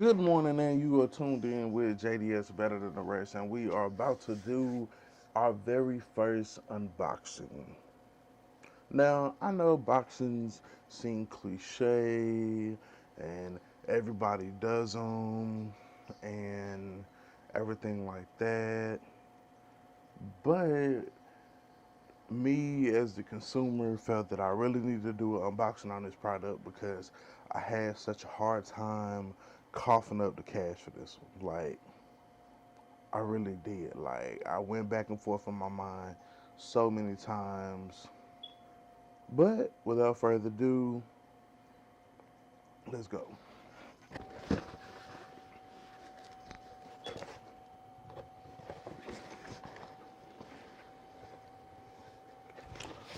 Good morning, and you are tuned in with JDS Better Than the Rest, and we are about to do our very first unboxing. Now, I know boxings seem cliche, and everybody does them, and everything like that, but me as the consumer felt that I really needed to do an unboxing on this product because I had such a hard time coughing up the cash for this one. Like, I really did. Like, I went back and forth in my mind so many times. But without further ado, let's go.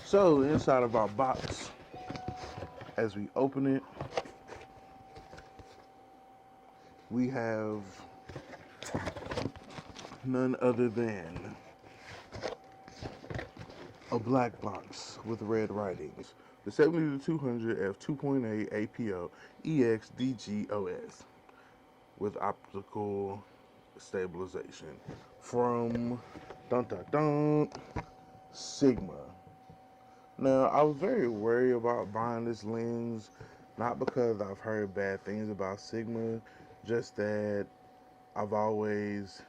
So, inside of our box, as we open it, we have none other than a black box with red writings. The 70-200 f2.8 APO EXDGOS with optical stabilization from dun dun dun Sigma. Now, I was very worried about buying this lens, not because I've heard bad things about Sigma, just that I've always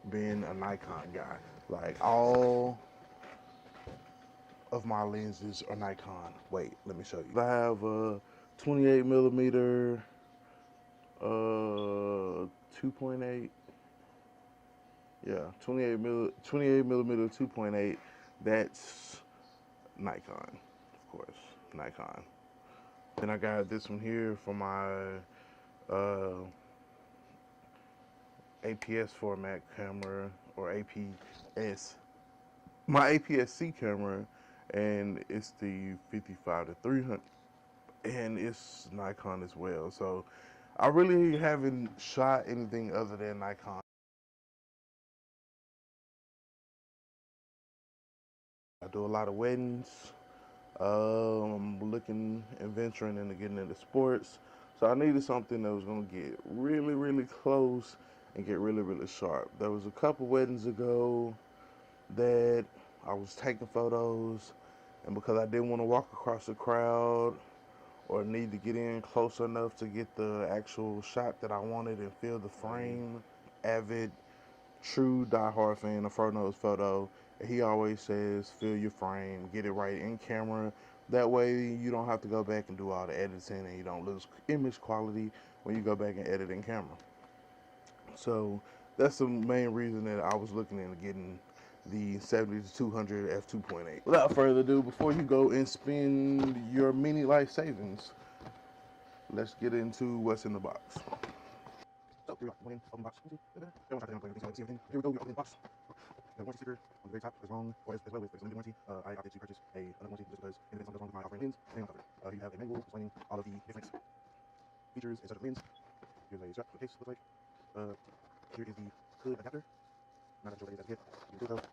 been a Nikon guy. Like, all of my lenses are Nikon. Wait, let me show you. I have a 28 millimeter, 2.8. Yeah, 28 millimeter 2.8. That's Nikon, of course, Nikon. Then I got this one here for my uh, APS format camera or APS, my APS-C camera, and it's the 55 to 300, and it's Nikon as well. So I really haven't shot anything other than Nikon. I do a lot of weddings. I'm looking and venturing into getting into sports. So I needed something that was going to get really, really close and get really, really sharp. There was a couple weddings ago that I was taking photos, and because I didn't want to walk across the crowd or need to get in close enough to get the actual shot that I wanted and feel the frame, avid, true diehard fan of Frono's photo. He always says, fill your frame, get it right in camera. That way you don't have to go back and do all the editing and you don't lose image quality when you go back and edit in camera. So that's the main reason that I was looking into getting the 70-200 f2.8. Without further ado, before you go and spend your mini life savings, let's get into what's in the box. So here we go, open box. Everyone tries to play with these, everything. Here we go, we open the box. The warranty sticker on the very top is wrong, or as well as limited warranty. I opted to purchase another warranty just because anything something goes wrong with my offering lens, and I'm covered. You have a manual explaining all of the different features and such of the lens. Here's a strap for the case, looks like. Here is the hood adapter. Not sure what it is, that's good. You do though.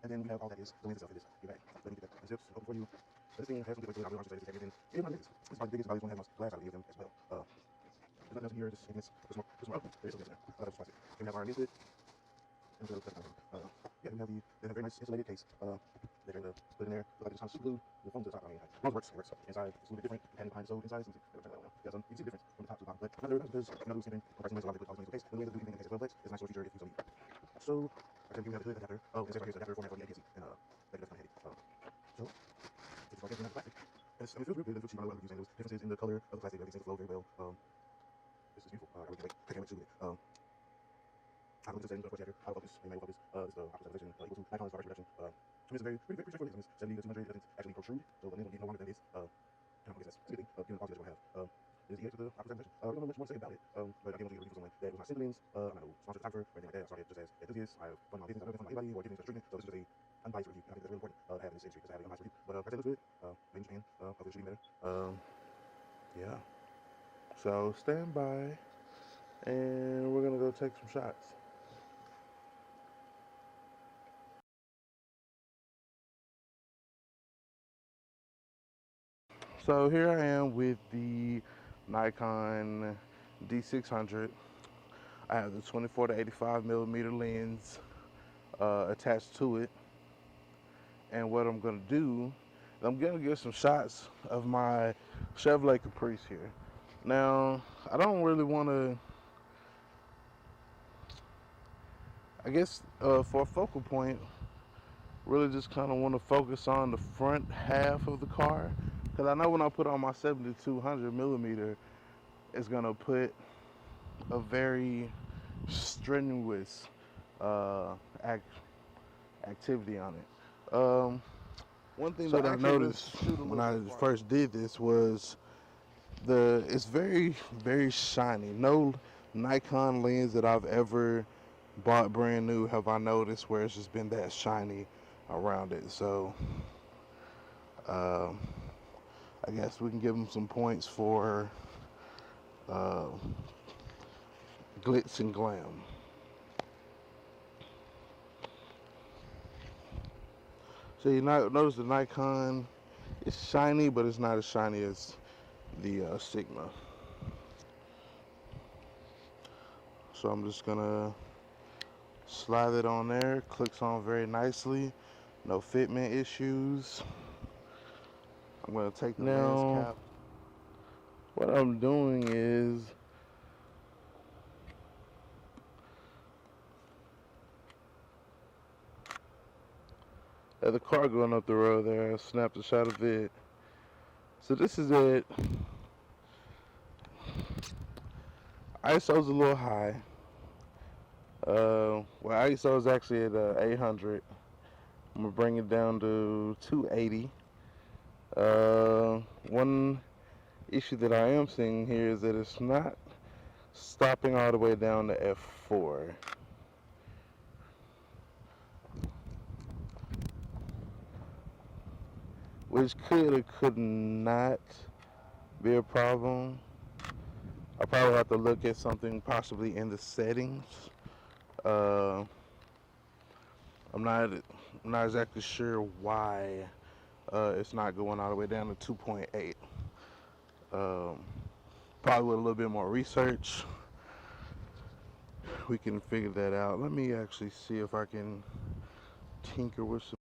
And then we have all that is the lens itself. It is your bag. Let me get that unzipped and open for you. This thing has some different things. I really want to say this is everything. It is my biggest. It's my biggest. I just want to have my glass out of them as well. There's nothing else in here. Just there's more. Oh, there is something in there. That was plastic. Then we have our insert. And so that's yeah, we have they have a very nice insulated case. They're going to put in there. Look like it's kind of glue. The foam to the top. I mean, it works. It works. Inside, it's a little bit different. The padding behind the sole inside. Yeah, you can see the difference from the top to the bottom. But not very much because you know, we're the person makes a lot of good case. And the way to do anything in the case as well, it's a nice little feature if you so need. So, I think you have the hood adapter. Oh, and it says right here, it's adapter format for the APS-C. And that's kind of handy. So, it's all getting out of the plastic. And it feels real good. It feels cheap. I love using those differences in the color of the plastic. These things flow very well. This is beautiful. I really can't wait to do it. I will just say, of course, after auto focus, manual focus, is the opposite position equal to Nikon's far reduction. To me, it's very, pretty straightforward. It's 70 to 200, it doesn't actually protrude, so the lens will get no longer than this. I guess that's a good thing, given the quality that you have. It is EX with the opposite position. We don't know much more to say about it, but I did want to give a review for someone that was not sending lens. I'm not a sponsored photographer or anything like that. I started just as enthusiast. I have fun my business. I don't fund anybody or giving treatment, so this is just a unbiased review. I think that's really important, having this industry, just having an unbiased review. But like I said, looks good. Made in Japan. Hopefully it should be better. Yeah. So stand by, and we're gonna go take some shots. So here I am with the Nikon D600. I have the 24 to 85 millimeter lens attached to it. And what I'm gonna do, I'm gonna get some shots of my Chevrolet Caprice here. Now, I don't really want to. I guess for a focal point, really just kind of want to focus on the front half of the car, because I know when I put on my 7200 millimeter, it's gonna put a very strenuous uh, act, activity on it. One thing that I noticed when I first did this was it's very shiny. No Nikon lens that I've ever bought brand new have I noticed where it's just been that shiny around it. So uh, I guess we can give them some points for uh, glitz and glam. So you notice the Nikon is shiny, but it's not as shiny as the Sigma. So I'm just gonna slide it on there. Clicks on very nicely. No fitment issues. I'm gonna take the lens cap. What I'm doing is at the car going up the road there, I snapped a shot of it. So this is it. ISO's a little high. Well, ISO is actually at 800. I'm gonna bring it down to 280. One issue that I am seeing here is that it's not stopping all the way down to f4. Which could or could not be a problem. I'll probably have to look at something possibly in the settings. Uh, I'm not exactly sure why it's not going all the way down to 2.8. Probably with a little bit more research, we can figure that out. Let me actually see if I can tinker with some.